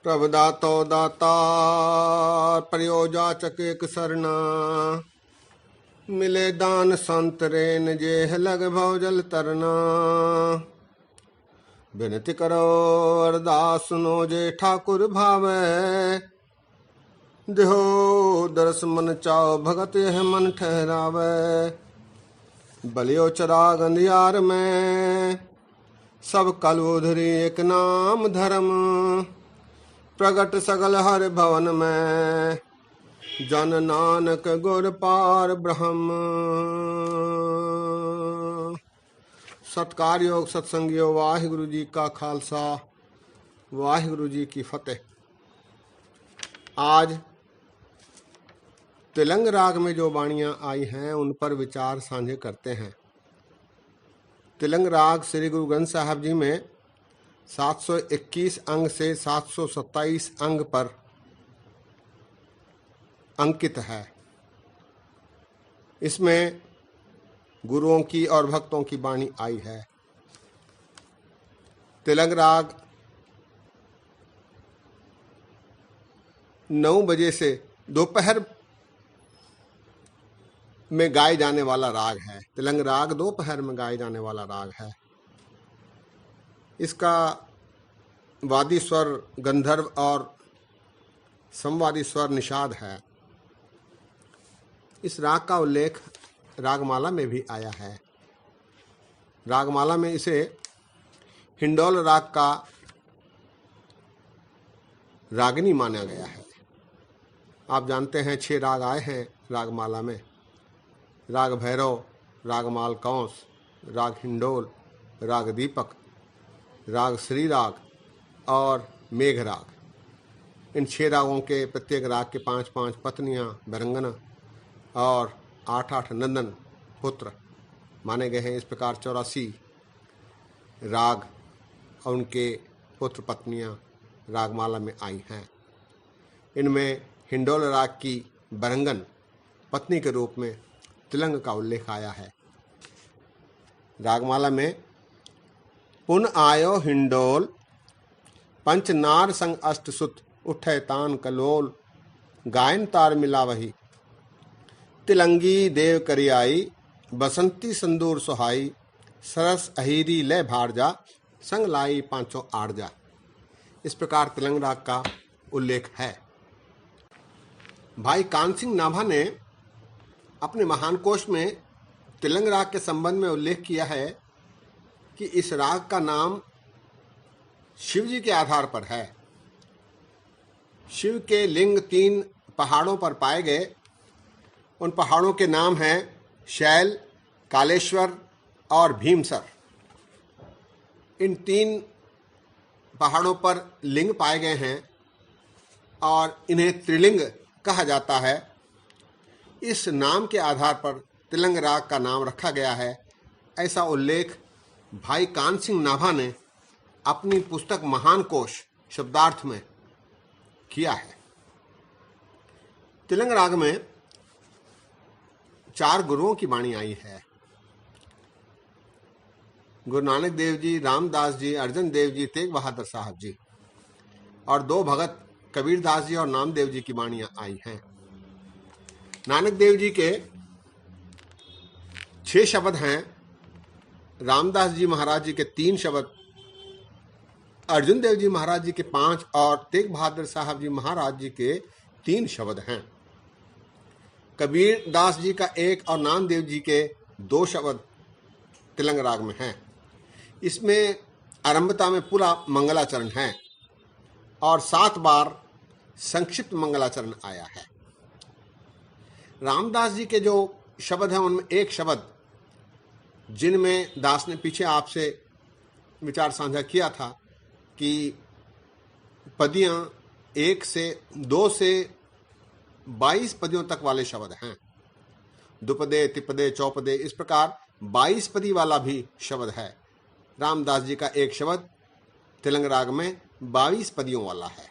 प्रभ दातो दाता प्रयोजाचक एक सरना। मिले दान संतरेन जेह लग भव जल तरना। बिनती करो अरदास सुनो जे ठाकुर भावे। देहो दरस मन चाओ भगत यह मन ठहरावे। बलियो चराग अंधियार में सब कल उधरी एक नाम धर्म। प्रगट सगल हर भवन में जन नानक गुर पार ब्रह्म। सत्कार योग सत्संगियो वाहिगुरु जी का खालसा वाहिगुरु जी की फतेह। आज तिलंग राग में जो बाणियां आई हैं उन पर विचार साझे करते हैं। तिलंग राग श्री गुरु ग्रंथ साहब जी में 721 अंग से 727 अंग पर अंकित है। इसमें गुरुओं की और भक्तों की बाणी आई है। तिलंग राग 9 बजे से दोपहर में गाए जाने वाला राग है। तिलंग राग दोपहर में गाए जाने वाला राग है। इसका वादी स्वर गंधर्व और संवादी स्वर निषाद है। इस राग का उल्लेख रागमाला में भी आया है। रागमाला में इसे हिंडोल राग का रागिनी माना गया है। आप जानते हैं 6 राग आए हैं रागमाला में। राग भैरव, राग मालकौंस, राग हिंडोल, राग दीपक, राग श्री राग और मेघ राग। इन 6 रागों के प्रत्येक राग के 5-5 पत्नियां बरंगना और 8-8 नंदन पुत्र माने गए हैं। इस प्रकार 84 राग और उनके पुत्र पत्नियां रागमाला में आई हैं। इनमें हिंडोल राग की बरंगन पत्नी के रूप में तिलंग का उल्लेख आया है। रागमाला में पुन आयो हिंडोल पंच नार संग अष्ट सुत उठे तान कलोल। गायन तार मिला वही तिलंगी देव करियाई। बसंती संदूर सुहाई सरस अहीरी ले भारजा संग लाई पांचों आरजा। इस प्रकार तिलंग राग का उल्लेख है। भाई कान सिंह नाभा ने अपने महान कोश में तिलंग राग के संबंध में उल्लेख किया है कि इस राग का नाम शिव जी के आधार पर है। शिव के लिंग 3 पहाड़ों पर पाए गए। उन पहाड़ों के नाम हैं शैल, कालेश्वर और भीमसर। इन 3 पहाड़ों पर लिंग पाए गए हैं और इन्हें त्रिलिंग कहा जाता है। इस नाम के आधार पर तिलंग राग का नाम रखा गया है। ऐसा उल्लेख भाई कान सिंह नाभा ने अपनी पुस्तक महान कोश शब्दार्थ में किया है। तिलंग राग में 4 गुरुओं की बाणी आई है। गुरु नानक देव जी, रामदास जी, अर्जन देव जी, तेग बहादुर साहब जी और 2 भगत कबीरदास जी और नामदेव जी की बाणियां आई हैं। नानक देव जी के 6 शब्द हैं। रामदास जी महाराज जी के 3 शब्द, अर्जुन देव जी महाराज जी के 5 और तेग बहादुर साहब जी महाराज जी के 3 शब्द हैं। कबीर दास जी का 1 और नामदेव जी के 2 शब्द तिलंग राग में हैं। इसमें आरंभता में पूरा मंगलाचरण है और 7 बार संक्षिप्त मंगलाचरण आया है। रामदास जी के जो शब्द हैं उनमें 1 शब्द जिनमें दास ने पीछे आपसे विचार साझा किया था कि पदियां 1 से 2 से 22 पदियों तक वाले शब्द हैं। दुपदे, तिपदे, चौपदे, इस प्रकार 22 पदी वाला भी शब्द है। रामदास जी का 1 शब्द तिलंग राग में 22 पदियों वाला है।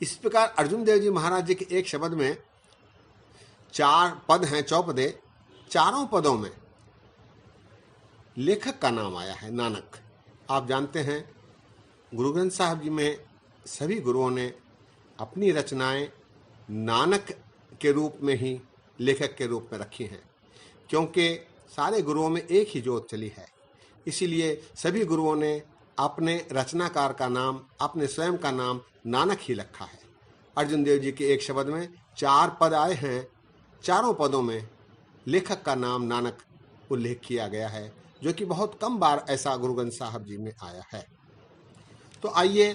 इस प्रकार अर्जुन देव जी महाराज जी के 1 शब्द में 4 पद हैं चौपदे। चारों पदों में लेखक का नाम आया है नानक। आप जानते हैं गुरु ग्रंथ साहब जी में सभी गुरुओं ने अपनी रचनाएं नानक के रूप में ही लेखक के रूप में रखी हैं, क्योंकि सारे गुरुओं में एक ही जोत चली है। इसीलिए सभी गुरुओं ने अपने रचनाकार का नाम, अपने स्वयं का नाम नानक ही रखा है। अर्जुन देव जी के एक शब्द में 4 पद आए हैं, चारों पदों में लेखक का नाम नानक उल्लेख किया गया है, जो कि बहुत कम बार ऐसा गुरु ग्रंथ साहब जी में आया है। तो आइए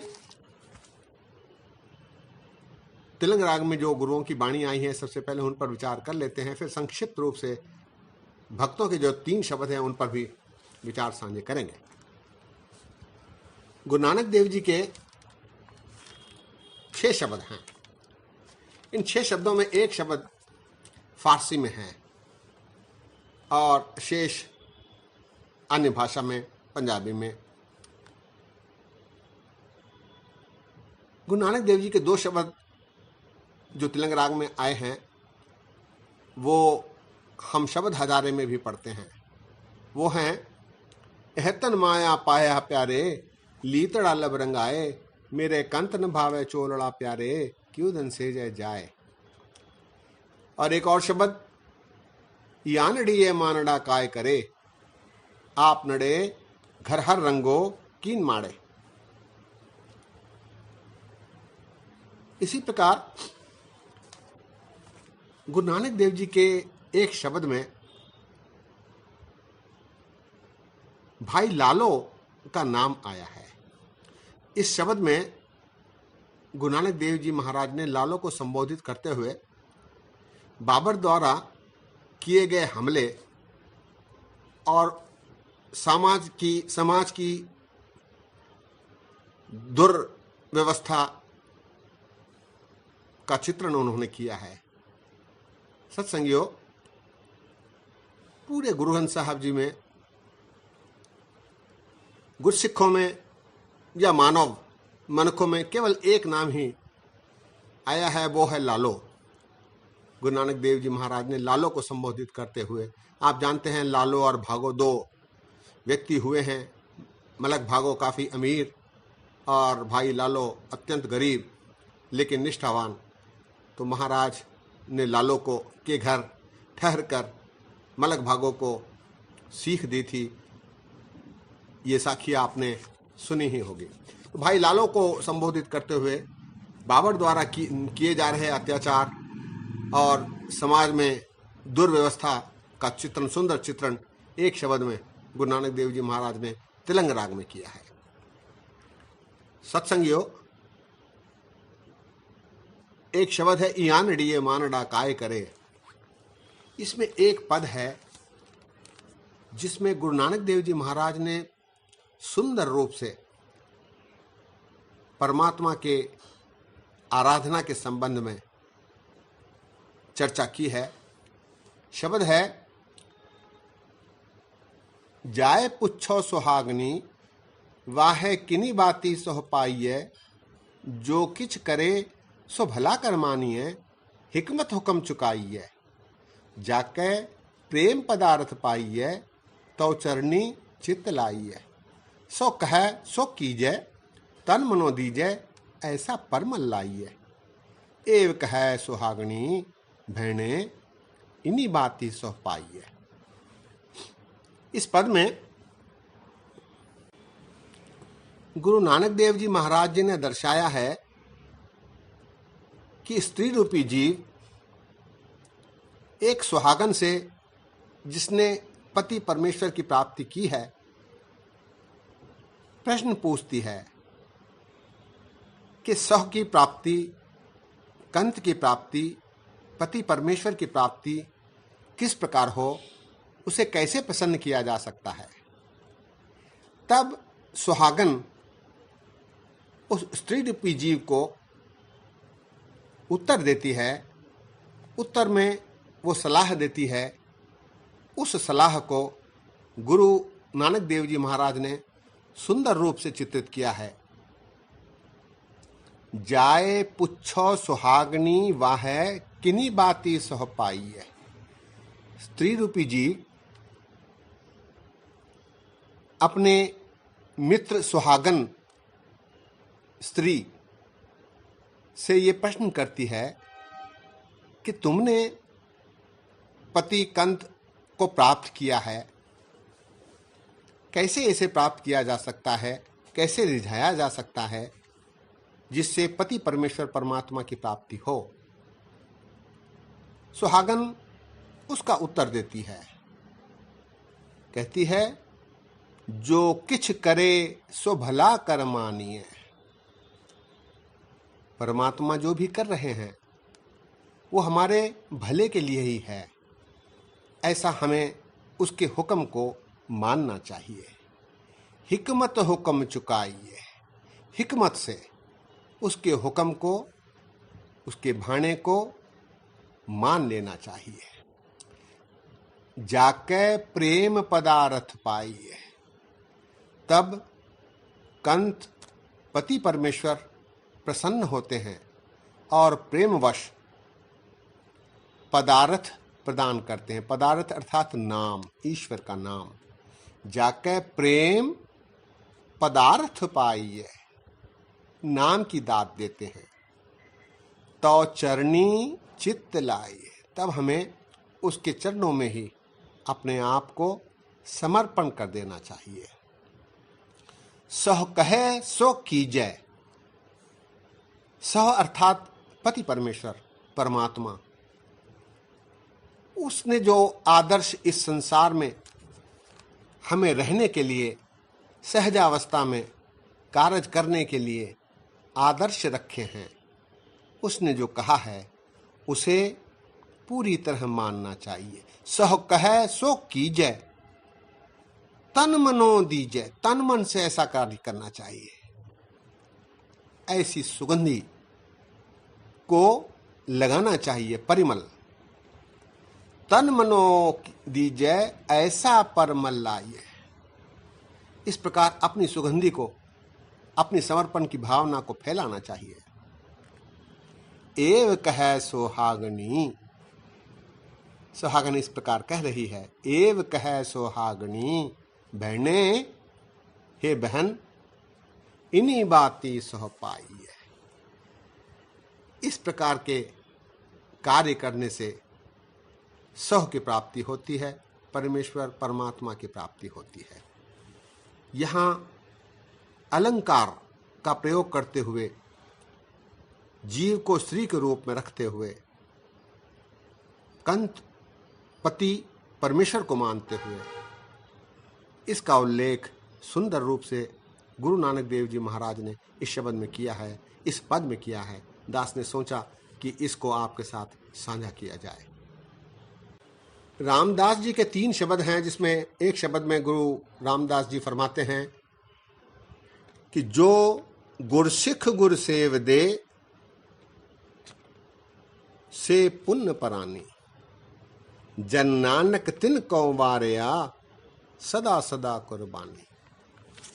तिलंग राग में जो गुरुओं की वाणी आई है, सबसे पहले उन पर विचार कर लेते हैं, फिर संक्षिप्त रूप से भक्तों के जो 3 शब्द हैं उन पर भी विचार साझे करेंगे। गुरु नानक देव जी के 6 शब्द हैं। इन 6 शब्दों में एक शब्द फारसी में है और शेष अन्य भाषा में, पंजाबी में। गुरु नानक देव जी के 2 शब्द जो तिलंग राग में आए हैं वो हम शब्द हजारे में भी पढ़ते हैं। वो हैं, एहतन माया पाया प्यारे, लीतड़ा लब रंगाए, मेरे कंत न भावे चोलड़ा प्यारे, क्यों धन से जय जाए। और एक और शब्द, यानड़िए मानड़ा काय करे, आप नड़े घर हर रंगो कीन माड़े। इसी प्रकार गुरु नानक देव जी के एक शब्द में भाई लालो का नाम आया है। इस शब्द में गुरु नानक देव जी महाराज ने लालो को संबोधित करते हुए बाबर द्वारा किए गए हमले और समाज की दुर्व्यवस्था का चित्रण उन्होंने किया है। सत्संगियों, पूरे गुरु ग्रंथ साहब जी में गुरसिखों में या मानव मनखों में केवल एक नाम ही आया है, वो है लालो। गुरु नानक देव जी महाराज ने लालो को संबोधित करते हुए, आप जानते हैं लालो और भागो 2 व्यक्ति हुए हैं। मलक भागो काफ़ी अमीर और भाई लालो अत्यंत गरीब लेकिन निष्ठावान। तो महाराज ने लालो को के घर ठहर कर मलक भागो को सीख दी थी। ये साखी आपने सुनी ही होगी। तो भाई लालो को संबोधित करते हुए बाबर द्वारा किए जा रहे अत्याचार और समाज में दुर्व्यवस्था का चित्रण, सुंदर चित्रण एक शब्द में गुरु नानक देव जी महाराज ने तिलंग राग में किया है। सत्संगियों, एक शब्द है इयानड़िए मानड़ा काय करे। इसमें एक पद है जिसमें गुरु नानक देव जी महाराज ने सुंदर रूप से परमात्मा के आराधना के संबंध में चर्चा की है। शब्द है, जाए पुच्छो सुहागनी, वाहे किनी बाती सोह पाइये, जो किछ करे सो भला कर मानिए, हिकमत हुक्म चुकाइए, जाके प्रेम पदार्थ पाइए, तो चरनी चित्त लाइए, सो कहे सो कीजे, तन मनो दीजे, ऐसा परमल लाइए, एव कहे सुहागनी, भेणे इन्हीं बाती सोह पाइए। इस पद में गुरु नानक देव जी महाराज जी ने दर्शाया है कि स्त्री रूपी जीव एक सुहागन से जिसने पति परमेश्वर की प्राप्ति की है प्रश्न पूछती है कि सह की प्राप्ति, कंत की प्राप्ति, पति परमेश्वर की प्राप्ति किस प्रकार हो, उसे कैसे प्रसन्न किया जा सकता है। तब सुहागन उस स्त्री रूपी जीव को उत्तर देती है। उत्तर में वो सलाह देती है। उस सलाह को गुरु नानक देव जी महाराज ने सुंदर रूप से चित्रित किया है। जाए पुच्छो सुहागनी, वाहे किनी बाती सह पाइये। स्त्री रूपी जीव अपने मित्र सुहागन स्त्री से ये प्रश्न करती है कि तुमने पति कंत को प्राप्त किया है, कैसे इसे प्राप्त किया जा सकता है, कैसे रिझाया जा सकता है जिससे पति परमेश्वर परमात्मा की प्राप्ति हो। सुहागन उसका उत्तर देती है, कहती है जो किछ करे सो भला कर मानिए। परमात्मा जो भी कर रहे हैं वो हमारे भले के लिए ही है, ऐसा हमें उसके हुक्म को मानना चाहिए। हिकमत हुक्म चुकाइए, हिकमत से उसके हुक्म को, उसके भाणे को मान लेना चाहिए। जाके प्रेम पदार्थ पाइए, तब कंत पति परमेश्वर प्रसन्न होते हैं और प्रेमवश पदार्थ प्रदान करते हैं। पदार्थ अर्थात नाम, ईश्वर का नाम। जाके प्रेम पदार्थ पाइए, नाम की दात देते हैं। तो चरणी चित्त लाइए, तब हमें उसके चरणों में ही अपने आप को समर्पण कर देना चाहिए। सह कहे सो कीजय, सह अर्थात पति परमेश्वर परमात्मा, उसने जो आदर्श इस संसार में हमें रहने के लिए, सहजावस्था में कार्य करने के लिए आदर्श रखे हैं, उसने जो कहा है उसे पूरी तरह मानना चाहिए। सह कहे सो कीजय, तन मनो दीजय, तन मन से ऐसा कार्य करना चाहिए। ऐसी सुगंधी को लगाना चाहिए, परिमल। तन मनो दीजय ऐसा परमल लाइए। इस प्रकार अपनी सुगंधी को, अपनी समर्पण की भावना को फैलाना चाहिए। एव कह सोहागनी, सुहागन इस प्रकार कह रही है। एव कह सोहागनी, बहने, हे बहन, इन्हीं बाती सह पाई है। इस प्रकार के कार्य करने से सह की प्राप्ति होती है, परमेश्वर परमात्मा की प्राप्ति होती है। यहाँ अलंकार का प्रयोग करते हुए, जीव को स्त्री के रूप में रखते हुए, कंत पति परमेश्वर को मानते हुए इसका उल्लेख सुंदर रूप से गुरु नानक देव जी महाराज ने इस शब्द में किया है, इस पद में किया है। दास ने सोचा कि इसको आपके साथ साझा किया जाए। रामदास जी के 3 शब्द हैं, जिसमें एक शब्द में गुरु रामदास जी फरमाते हैं कि जो गुरसिख गुर सेव दे, से पुण्य परानी। जन नानक तिन को वारया, सदा सदा कुर्बानी।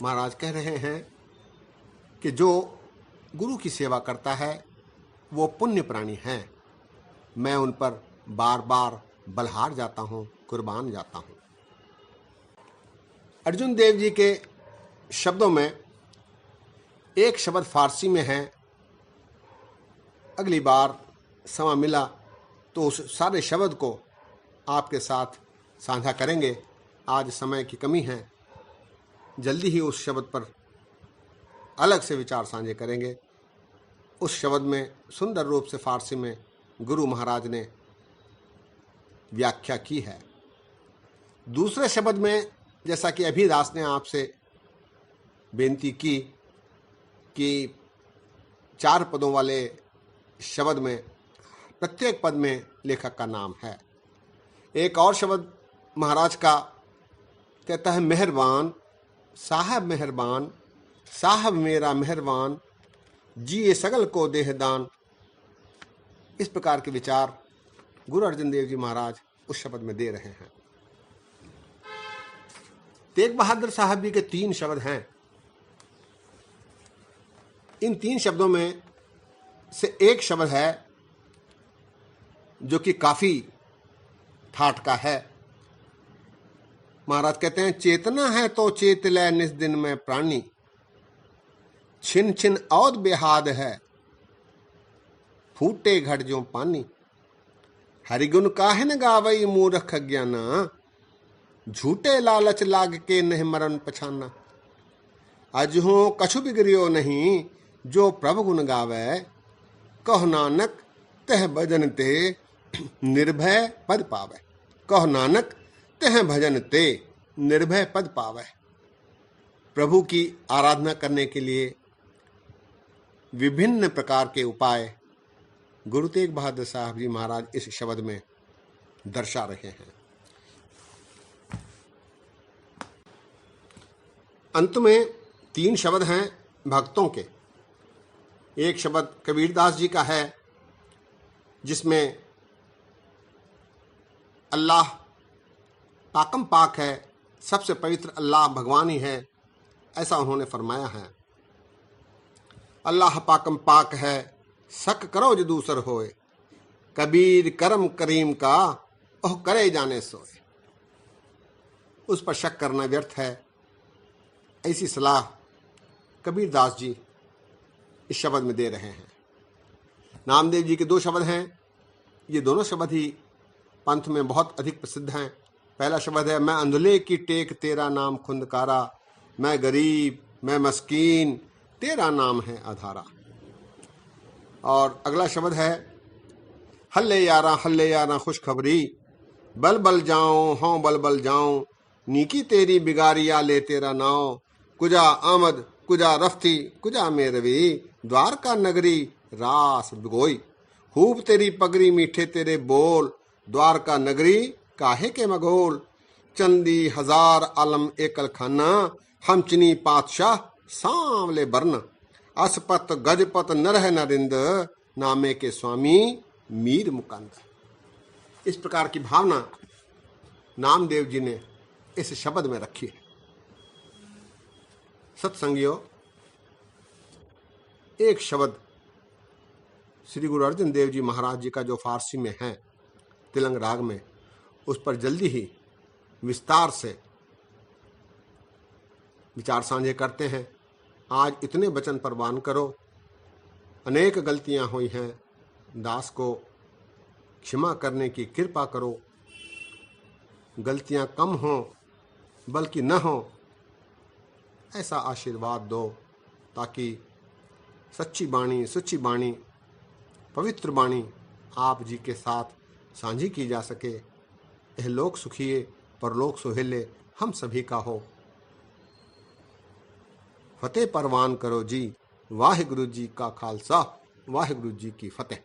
महाराज कह रहे हैं कि जो गुरु की सेवा करता है वो पुण्य प्राणी हैं। मैं उन पर बार बार बलहार जाता हूँ, कुर्बान जाता हूँ। अर्जुन देव जी के शब्दों में एक शब्द फारसी में है। अगली बार समय मिला तो उस सारे शब्द को आपके साथ साझा करेंगे। आज समय की कमी है, जल्दी ही उस शब्द पर अलग से विचार साझे करेंगे। उस शब्द में सुंदर रूप से फारसी में गुरु महाराज ने व्याख्या की है। दूसरे शब्द में, जैसा कि अभी दास ने आपसे बेनती की कि 4 पदों वाले शब्द में प्रत्येक पद में लेखक का नाम है। एक और शब्द महाराज का कहता है, मेहरबान साहब मेहरबान, साहब मेरा मेहरबान, जिए सगल को देहदान। इस प्रकार के विचार गुरु अर्जन देव जी महाराज उस शब्द में दे रहे हैं। तेग बहादुर साहब जी के 3 शब्द हैं। इन 3 शब्दों में से एक शब्द है जो कि काफी ठाठ का है। महाराज कहते हैं, चेतना है तो चेत ले निस दिन में प्राणी, छिन छिन औद बेहाद है, फूटे घट जो पानी। हरिगुण काहे न गावई मूर्ख ज्ञाना, झूठे लालच लाग के नहीं मरण पछाना। अजहू कछु बिगड़ियो नहीं, जो प्रभु गुण गावे। कहो नानक तह भजन ते निर्भय पद पावे। कहो नानक तह भजन ते निर्भय पद पावे। प्रभु की आराधना करने के लिए विभिन्न प्रकार के उपाय गुरु तेग बहादुर साहब जी महाराज इस शब्द में दर्शा रहे हैं। अंत में 3 शब्द हैं भक्तों के। एक शब्द कबीरदास जी का है, जिसमें अल्लाह पाकम पाक है, सबसे पवित्र अल्लाह भगवान ही है, ऐसा उन्होंने फरमाया है। अल्लाह पाकम पाक है, शक करो जो दूसर होए। कबीर करम करीम का ओह करे जाने सोए। उस पर शक करना व्यर्थ है, ऐसी सलाह कबीरदास जी इस शब्द में दे रहे हैं। नामदेव जी के 2 शब्द हैं, ये दोनों शब्द ही पंथ में बहुत अधिक प्रसिद्ध हैं। पहला शब्द है, मैं अंधुले की टेक तेरा नाम खुंदकारा। मैं गरीब मैं मस्कीन तेरा नाम है आधारा। और अगला शब्द है, हल्ले यारा खुशखबरी। बल बल जाऊं हों बल बल जाऊं, नीकी तेरी बिगारिया ले तेरा नाव। कुजा आमद कुजा रफ्ती कुजा मेरवी, द्वारका नगरी रास बिगोई। खूब तेरी पगड़ी मीठे तेरे बोल, द्वारका नगरी काहे के मगोल। चंदी 1000 आलम एकल खाना, हम चनी पातशाह सांवले बरन। असपत गजपत नरह नरिंद, नामे के स्वामी मीर मुकंद। इस प्रकार की भावना नामदेव जी ने इस शब्द में रखी है। सत्संगियों, एक शब्द श्री गुरु अर्जन देव जी महाराज जी का जो फारसी में है, तिलंग राग में, उस पर जल्दी ही विस्तार से विचार साझे करते हैं। आज इतने वचन प्रवान करो। अनेक गलतियां हुई हैं, दास को क्षमा करने की कृपा करो। गलतियां कम हों बल्कि न हो, ऐसा आशीर्वाद दो, ताकि सच्ची बाणी सुच्ची बाणी पवित्र बाणी आप जी के साथ साझी की जा सके। यह लोक सुखिए परलोक सुहेले हम सभी का हो। फतेह परवान करो जी। वाहिगुरु जी का खालसा, वाहिगुरु जी की फतेह।